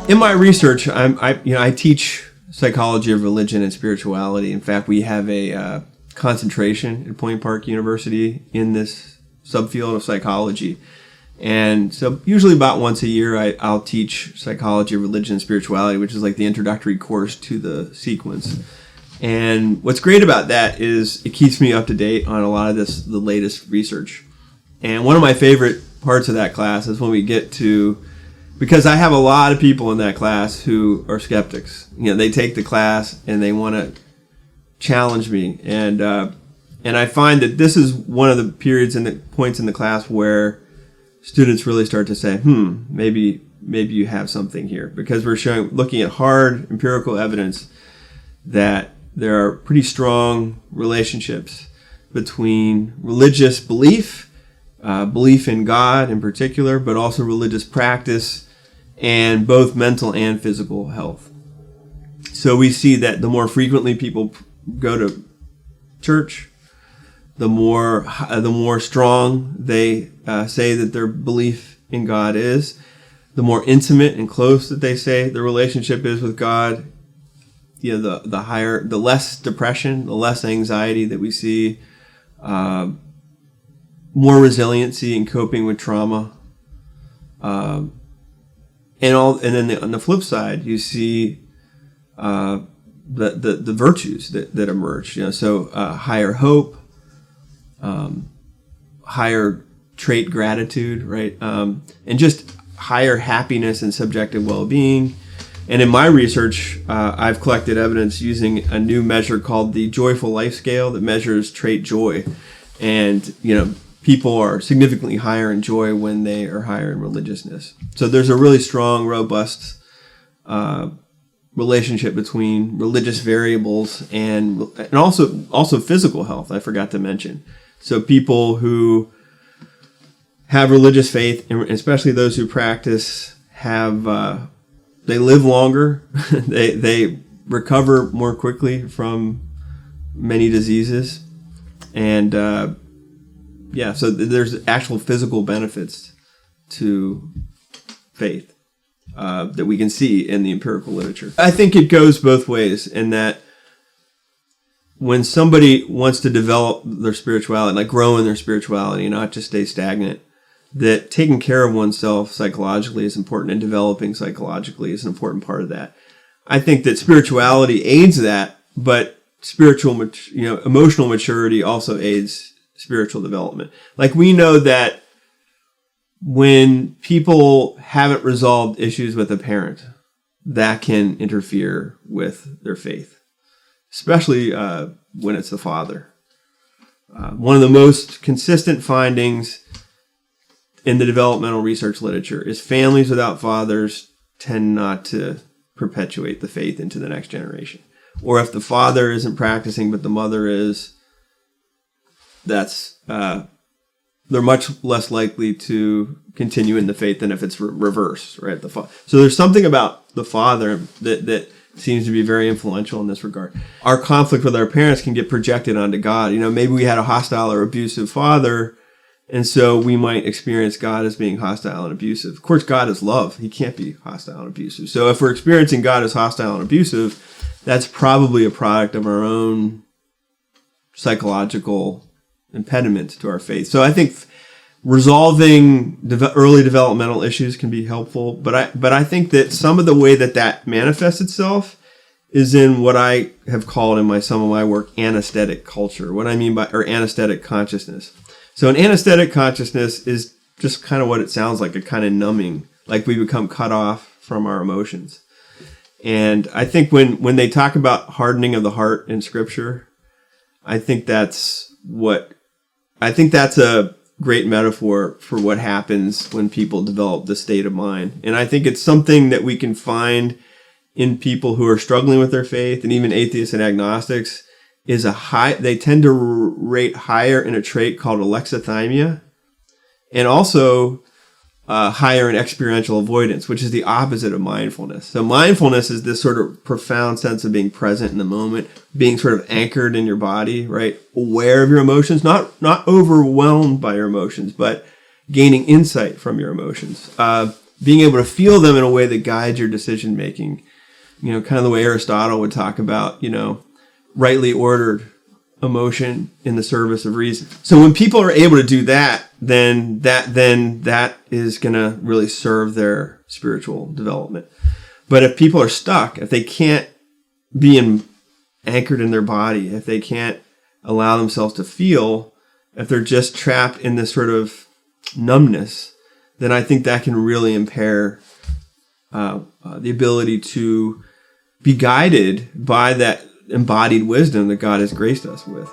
In my research, I teach psychology of religion and spirituality. In fact, we have a concentration at Point Park University in this subfield of psychology. And so usually about once a year, I'll teach psychology of religion and spirituality, which is like the introductory course to the sequence. And what's great about that is it keeps me up to date on a lot of the latest research. And one of my favorite parts of that class is when we get to, because I have a lot of people in that class who are skeptics. They take the class and they want to challenge me. And I find that this is one of the periods and the points in the class where students really start to say, maybe you have something here, because we're looking at hard empirical evidence that there are pretty strong relationships between religious belief in God in particular, but also religious practice and both mental and physical health. So we see that the more frequently people go to church, the more strong they say that their belief in God is, the more intimate and close that they say the relationship is with God, the less depression, the less anxiety that we see, more resiliency in coping with trauma, and then on the flip side, you see the virtues that emerge. Higher hope. Higher trait gratitude, right? And just higher happiness and subjective well-being. And in my research, I've collected evidence using a new measure called the Joyful Life Scale that measures trait joy. And, people are significantly higher in joy when they are higher in religiousness. So there's a really strong, robust relationship between religious variables and also physical health, I forgot to mention. So people who have religious faith, and especially those who practice, they live longer. they recover more quickly from many diseases, and so there's actual physical benefits to faith that we can see in the empirical literature. I think it goes both ways in that when somebody wants to develop their spirituality, like grow in their spirituality, not just stay stagnant, that taking care of oneself psychologically is important, and developing psychologically is an important part of that. I think that spirituality aids that, but emotional maturity also aids spiritual development. Like, we know that when people haven't resolved issues with a parent, that can interfere with their faith, especially when it's the father. One of the most consistent findings in the developmental research literature is families without fathers tend not to perpetuate the faith into the next generation. Or if the father isn't practicing but the mother is, they're much less likely to continue in the faith than if it's reverse, right? So there's something about the father that seems to be very influential in this regard. Our conflict with our parents can get projected onto God. Maybe we had a hostile or abusive father, and so we might experience God as being hostile and abusive. Of course, God is love. He can't be hostile and abusive. So if we're experiencing God as hostile and abusive, that's probably a product of our own psychological impediment to our faith. So I think resolving early developmental issues can be helpful, but I think that some of the way that manifests itself is in what I have called in some of my work anesthetic culture. What I mean by anesthetic consciousness. So an anesthetic consciousness is just kind of what it sounds like, a kind of numbing, like we become cut off from our emotions. And I think when they talk about hardening of the heart in Scripture, I think that's a great metaphor for what happens when people develop this state of mind. And I think it's something that we can find in people who are struggling with their faith, and even atheists and agnostics, they tend to rate higher in a trait called alexithymia, and also higher in experiential avoidance, which is the opposite of mindfulness. So mindfulness is this sort of profound sense of being present in the moment, being sort of anchored in your body, right? Aware of your emotions, not overwhelmed by your emotions, but gaining insight from your emotions. being able to feel them in a way that guides your decision making. You know, kind of the way Aristotle would talk about, you know, rightly ordered emotion in the service of reason. So when people are able to do that, then that is going to really serve their spiritual development. But if people are stuck, if they can't be anchored in their body, if they can't allow themselves to feel, if they're just trapped in this sort of numbness, then I think that can really impair the ability to be guided by that embodied wisdom that God has graced us with.